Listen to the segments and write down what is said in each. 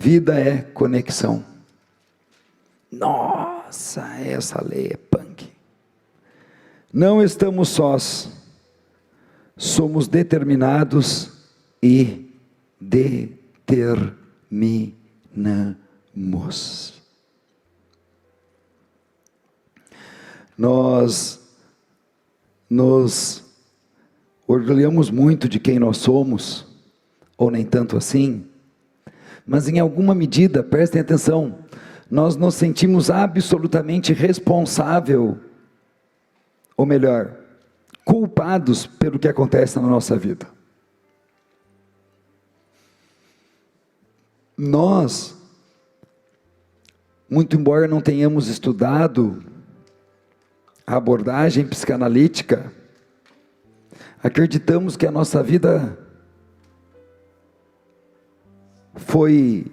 Vida é conexão. Nossa, essa lei é punk. Não estamos sós, somos determinados e determinamos. Nós nos orgulhamos muito de quem nós somos, ou nem tanto assim, mas em alguma medida, prestem atenção, nós nos sentimos absolutamente responsável, ou melhor, culpados pelo que acontece na nossa vida. Nós, muito embora não tenhamos estudado a abordagem psicanalítica, acreditamos que a nossa vida foi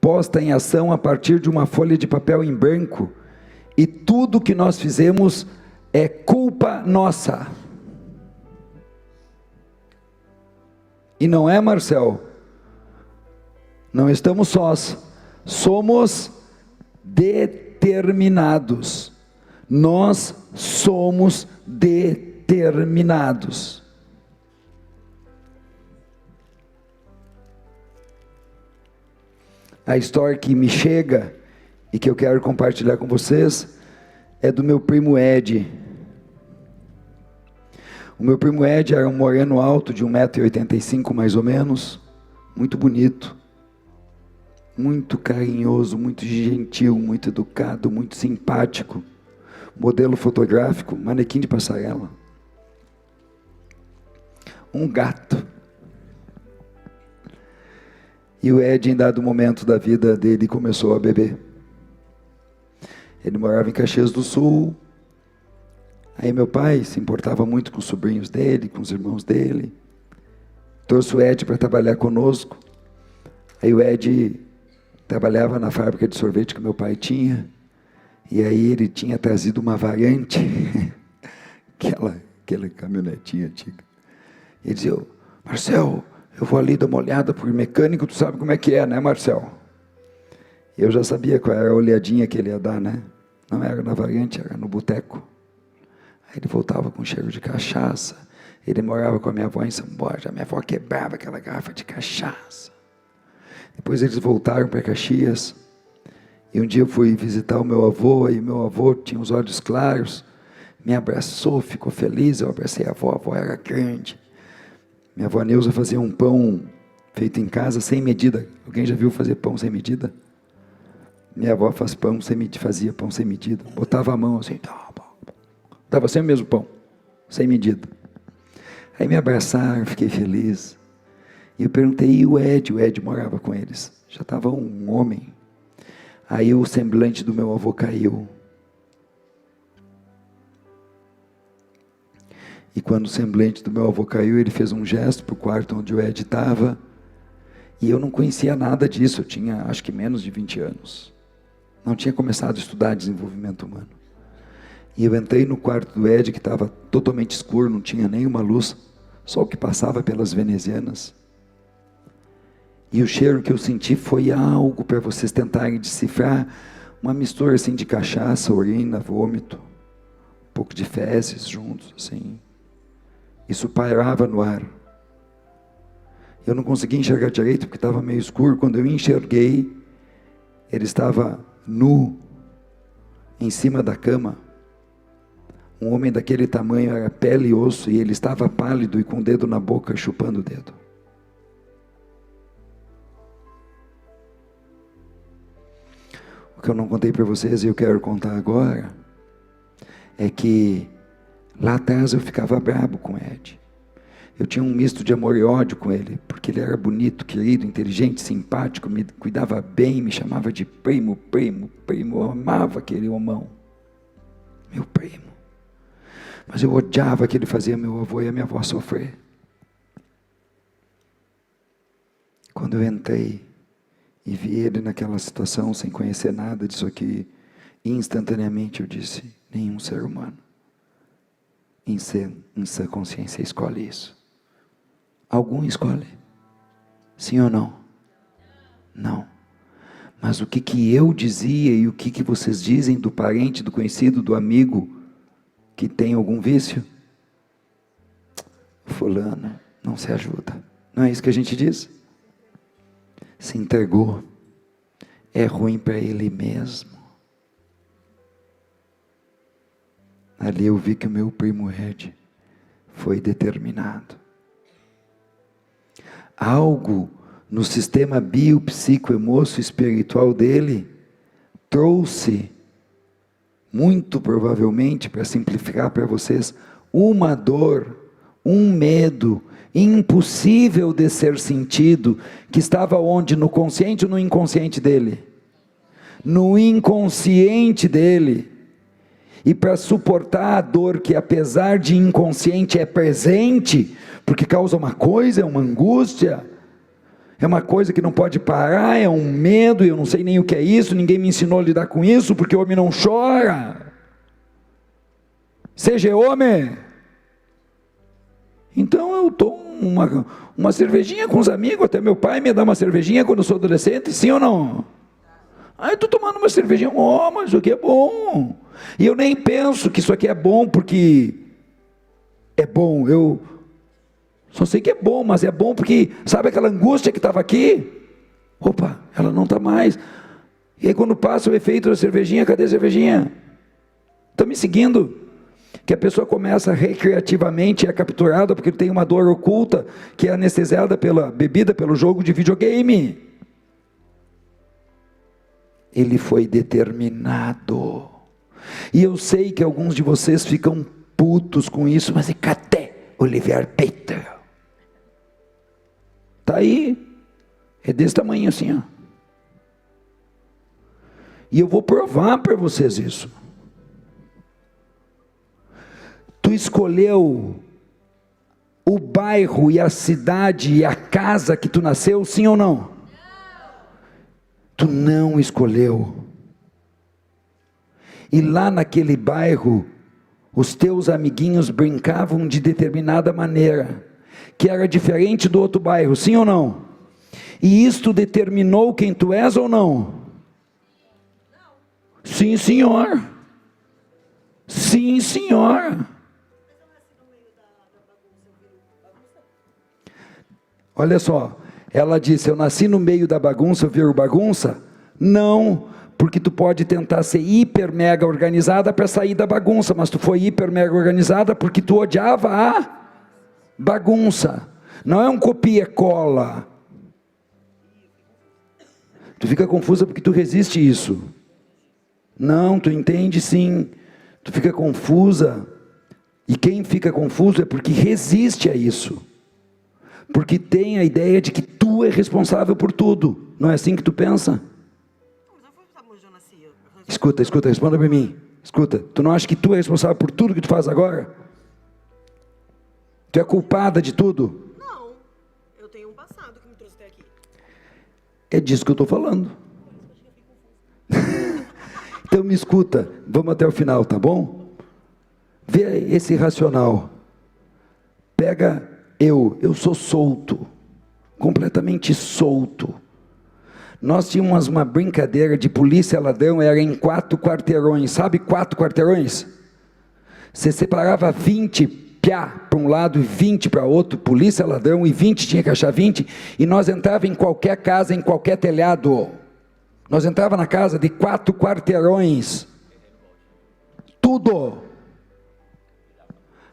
posta em ação a partir de uma folha de papel em branco, e tudo que nós fizemos é culpa nossa. E não é, Marcel? Não estamos sós, somos determinados. Nós somos determinados. A história que me chega e que eu quero compartilhar com vocês é do meu primo Ed. O meu primo Ed era um moreno alto de 1,85 m mais ou menos, muito bonito, muito carinhoso, muito gentil, muito educado, muito simpático, modelo fotográfico, manequim de passarela, um gato. E o Ed, em dado momento da vida dele, começou a beber. Ele morava em Caxias do Sul. Aí meu pai se importava muito com os sobrinhos dele, com os irmãos dele. Trouxe o Ed para trabalhar conosco. Aí o Ed trabalhava na fábrica de sorvete que meu pai tinha. E aí ele tinha trazido uma Variante, aquela caminhonetinha antiga. Ele dizia: Marcel, eu vou ali dar uma olhada por mecânico, tu sabe como é que é, né, Marcel? Eu já sabia qual era a olhadinha que ele ia dar, né? Não era na Variante, era no boteco. Aí ele voltava com cheiro de cachaça. Ele morava com a minha avó em São Borja. A minha avó quebrava aquela garrafa de cachaça. Depois eles voltaram para Caxias. E um dia eu fui visitar o meu avô, e meu avô tinha os olhos claros, me abraçou, ficou feliz, eu abracei a avó era grande. Minha avó Neuza fazia um pão feito em casa, sem medida. Alguém já viu fazer pão sem medida? Minha avó fazia pão sem medida, botava a mão assim, dava sempre o mesmo pão, sem medida. Aí me abraçaram, fiquei feliz. E eu perguntei, e o Ed morava com eles, já estava um homem. Aí o semblante do meu avô caiu. E quando o semblante do meu avô caiu, ele fez um gesto para o quarto onde o Ed estava. E eu não conhecia nada disso, eu tinha acho que menos de 20 anos. Não tinha começado a estudar desenvolvimento humano. E eu entrei no quarto do Ed, que estava totalmente escuro, não tinha nenhuma luz, só o que passava pelas venezianas. E o cheiro que eu senti foi algo para vocês tentarem decifrar, uma mistura assim de cachaça, urina, vômito, um pouco de fezes juntos, assim. Isso pairava no ar. Eu não conseguia enxergar direito porque estava meio escuro. Quando eu enxerguei, ele estava nu, em cima da cama. Um homem daquele tamanho, era pele e osso, e ele estava pálido e com o dedo na boca, chupando o dedo. O que eu não contei para vocês e eu quero contar agora, é que lá atrás eu ficava brabo com o Ed. Eu tinha um misto de amor e ódio com ele, porque ele era bonito, querido, inteligente, simpático, me cuidava bem, me chamava de primo, eu amava aquele homão, meu primo. Mas eu odiava que ele fazia meu avô e a minha avó sofrer. Quando eu entrei e vi ele naquela situação, sem conhecer nada disso aqui, instantaneamente eu disse, nenhum ser humano, em sã consciência, escolhe isso. Algum escolhe? Sim ou não? Não. Mas o que que eu dizia e o que que vocês dizem do parente, do conhecido, do amigo que tem algum vício? Fulano não se ajuda. Não é isso que a gente diz? Se entregou. É ruim para ele mesmo. Ali eu vi que o meu primo Ed foi determinado. Algo no sistema biopsicoemocio-espiritual dele trouxe, muito provavelmente, para simplificar para vocês, uma dor, um medo impossível de ser sentido, que estava onde? No consciente ou no inconsciente dele? No inconsciente dele. E para suportar a dor que, apesar de inconsciente, é presente, porque causa uma coisa, é uma angústia, é uma coisa que não pode parar, é um medo, eu não sei nem o que é isso, ninguém me ensinou a lidar com isso, porque o homem não chora. Seja homem. Então eu tomo uma cervejinha com os amigos, até meu pai me dá uma cervejinha quando eu sou adolescente, sim ou não? Ah, eu estou tomando uma cervejinha, mas isso aqui é bom. E eu nem penso que isso aqui é bom porque é bom, eu só sei que é bom, mas é bom porque, sabe aquela angústia que estava aqui? Opa, ela não está mais. E aí quando passa o efeito da cervejinha, cadê a cervejinha? Está me seguindo? Que a pessoa começa recreativamente, é capturada porque tem uma dor oculta, que é anestesiada pela bebida, pelo jogo de videogame. Ele foi determinado. E eu sei que alguns de vocês ficam putos com isso, mas cadê o livre-arbítrio? Está aí, é desse tamanho assim, ó. E eu vou provar para vocês isso. Tu escolheu o bairro e a cidade e a casa que tu nasceu, sim ou não? Tu não escolheu. E lá naquele bairro, os teus amiguinhos brincavam de determinada maneira, que era diferente do outro bairro, sim ou não? E isto determinou quem tu és ou não? Sim, senhor. Sim, senhor. Olha só, ela disse, eu nasci no meio da bagunça, eu viro bagunça? Não, porque tu pode tentar ser hiper mega organizada para sair da bagunça, mas tu foi hiper mega organizada porque tu odiava a bagunça. Não é um copia e cola. Tu fica confusa porque tu resiste isso. Não, tu entende sim. Tu fica confusa. E quem fica confuso é porque resiste a isso. Porque tem a ideia de que tu é responsável por tudo. Não é assim que tu pensa? Escuta, responda para mim. Escuta, tu não acha que tu é responsável por tudo que tu faz agora? Tu é culpada de tudo? Não, eu tenho um passado que me trouxe até aqui. É disso que eu estou falando. Então me escuta, vamos até o final, tá bom? Vê esse racional. Pega eu sou solto, completamente solto. Nós tínhamos uma brincadeira de polícia ladrão, era em 4 quarteirões, sabe 4 quarteirões? Você separava 20 piá para um lado e 20 para outro, polícia ladrão, e 20 tinha que achar 20, e nós entrava em qualquer casa, em qualquer telhado. Nós entrava na casa de 4 quarteirões. Tudo.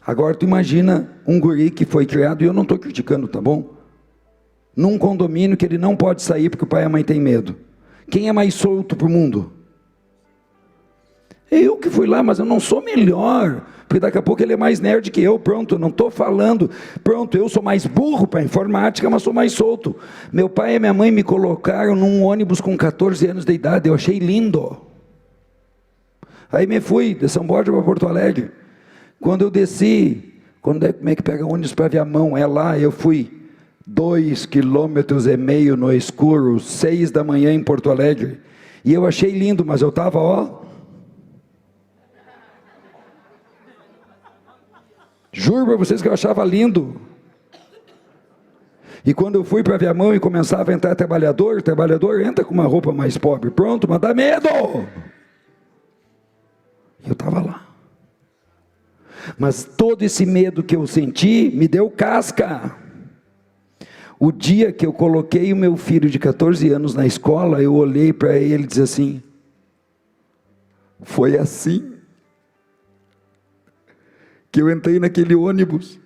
Agora tu imagina um guri que foi criado, e eu não estou criticando, tá bom? Num condomínio que ele não pode sair porque o pai e a mãe têm medo. Quem é mais solto para o mundo? Eu que fui lá, mas eu não sou melhor, porque daqui a pouco ele é mais nerd que eu, pronto, eu não estou falando, pronto, eu sou mais burro para informática, mas sou mais solto. Meu pai e minha mãe me colocaram num ônibus com 14 anos de idade, eu achei lindo. Aí me fui de São Borja para Porto Alegre. Quando eu desci, como é que pega ônibus para Viamão? É lá, eu fui 2,5 quilômetros no escuro, 6 da manhã em Porto Alegre, e eu achei lindo, mas eu estava, juro para vocês que eu achava lindo. E quando eu fui para Viamão e começava a entrar trabalhador entra com uma roupa mais pobre, pronto, mas dá medo. Eu estava lá. Mas todo esse medo que eu senti me deu casca. O dia que eu coloquei o meu filho de 14 anos na escola, eu olhei para ele e disse assim: foi assim que eu entrei naquele ônibus.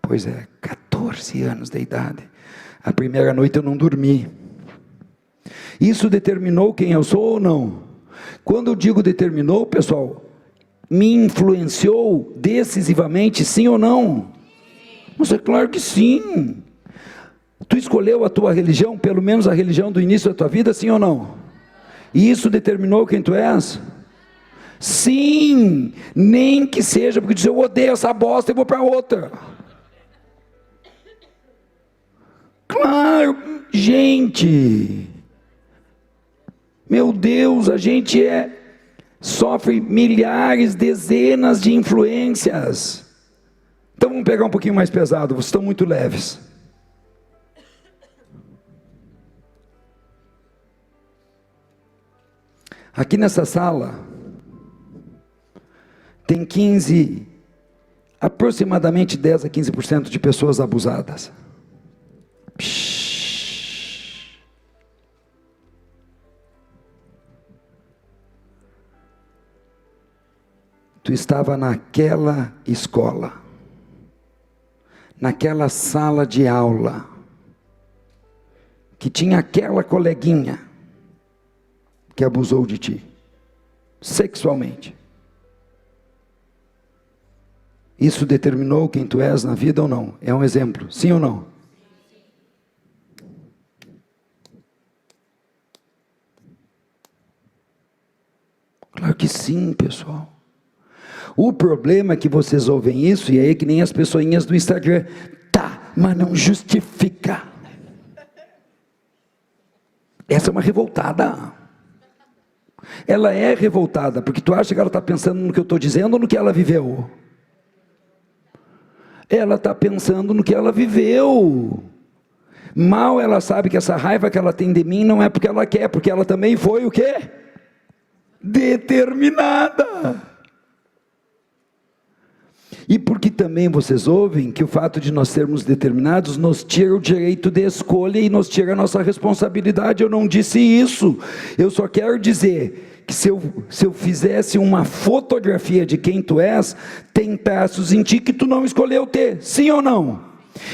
Pois é, 14 anos de idade. A primeira noite eu não dormi. Isso determinou quem eu sou ou não? Quando eu digo determinou, pessoal, me influenciou decisivamente, sim ou não? Mas é claro que sim. Tu escolheu a tua religião, pelo menos a religião do início da tua vida, sim ou não? E isso determinou quem tu és? Sim, nem que seja porque diz, eu odeio essa bosta e vou para outra. Claro, gente, meu Deus, a gente sofre milhares, dezenas de influências. Então vamos pegar um pouquinho mais pesado, vocês estão muito leves. Aqui nessa sala, tem aproximadamente 10 a 15% de pessoas abusadas. Tu estava naquela escola, naquela sala de aula, que tinha aquela coleguinha que abusou de ti, sexualmente. Isso determinou quem tu és na vida ou não? É um exemplo, sim ou não? Claro que sim, pessoal. O problema é que vocês ouvem isso, e aí é que nem as pessoinhas do Instagram, tá, mas não justifica. Essa é uma revoltada. Ela é revoltada, porque tu acha que ela está pensando no que eu estou dizendo ou no que ela viveu? Ela está pensando no que ela viveu. Mal ela sabe que essa raiva que ela tem de mim não é porque ela quer, porque ela também foi o quê? Determinada. E porque também vocês ouvem que o fato de nós sermos determinados nos tira o direito de escolha e nos tira a nossa responsabilidade. Eu não disse isso. Eu só quero dizer que se eu fizesse uma fotografia de quem tu és, tem traços em ti que tu não escolheu ter, sim ou não?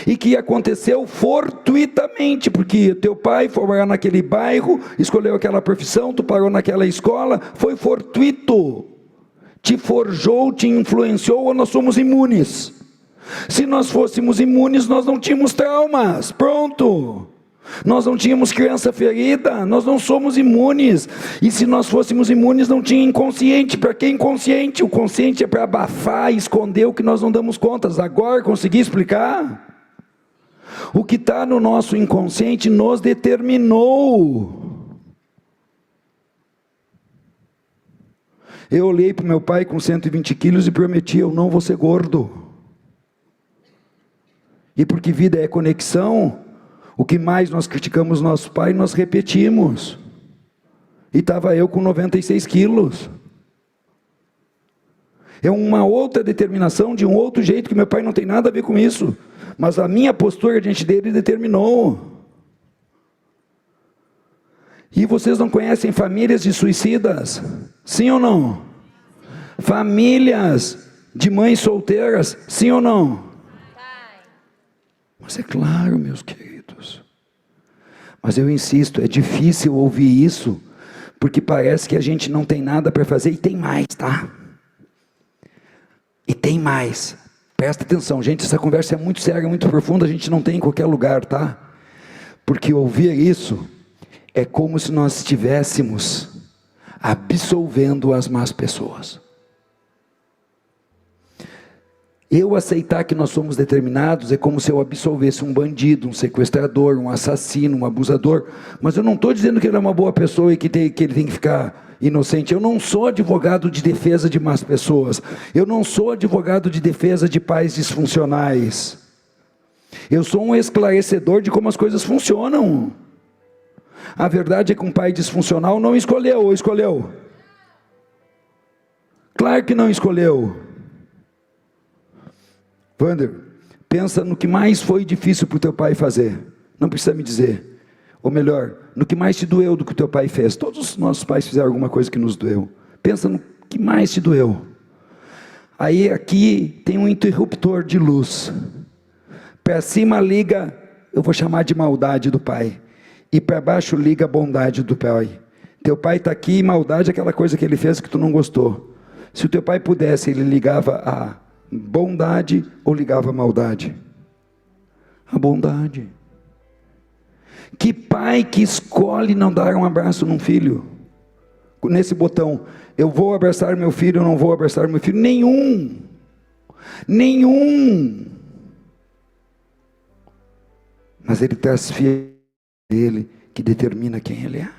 E que aconteceu fortuitamente, porque teu pai foi morar naquele bairro, escolheu aquela profissão, tu parou naquela escola, foi fortuito. Te forjou, te influenciou, ou nós somos imunes? Se nós fôssemos imunes, nós não tínhamos traumas, pronto. Nós não tínhamos criança ferida, nós não somos imunes. E se nós fôssemos imunes, não tinha inconsciente. Para que inconsciente? O consciente é para abafar e esconder o que nós não damos contas. Agora consegui explicar? O que está no nosso inconsciente nos determinou. Eu olhei para o meu pai com 120 quilos e prometi, eu não vou ser gordo. E porque vida é conexão, o que mais nós criticamos nosso pai, nós repetimos. E estava eu com 96 quilos. É uma outra determinação, de um outro jeito, que meu pai não tem nada a ver com isso. Mas a minha postura diante dele determinou. E vocês não conhecem famílias de suicidas? Sim ou não? Famílias de mães solteiras? Sim ou não? Mas é claro, meus queridos. Mas eu insisto, é difícil ouvir isso, porque parece que a gente não tem nada para fazer, e tem mais, tá? E tem mais. Presta atenção, gente, essa conversa é muito séria, muito profunda, a gente não tem em qualquer lugar, tá? Porque ouvir isso é como se nós estivéssemos absolvendo as más pessoas. Eu aceitar que nós somos determinados é como se eu absolvesse um bandido, um sequestrador, um assassino, um abusador. Mas eu não estou dizendo que ele é uma boa pessoa e que ele tem que ficar inocente. Eu não sou advogado de defesa de más pessoas. Eu não sou advogado de defesa de pais disfuncionais. Eu sou um esclarecedor de como as coisas funcionam. A verdade é que um pai disfuncional não escolheu, ou escolheu? Claro que não escolheu. Wander, pensa no que mais foi difícil para o teu pai fazer. Não precisa me dizer. Ou melhor, no que mais te doeu do que o teu pai fez. Todos os nossos pais fizeram alguma coisa que nos doeu. Pensa no que mais te doeu. Aí aqui tem um interruptor de luz. Para cima liga, eu vou chamar de maldade do pai. E para baixo liga a bondade do pai. Teu pai está aqui e maldade é aquela coisa que ele fez que tu não gostou. Se o teu pai pudesse, ele ligava a bondade ou ligava a maldade? A bondade. Que pai que escolhe não dar um abraço num filho? Nesse botão, eu vou abraçar meu filho, eu não vou abraçar meu filho? Nenhum. Nenhum. Mas ele transfere ele que determina quem ele é.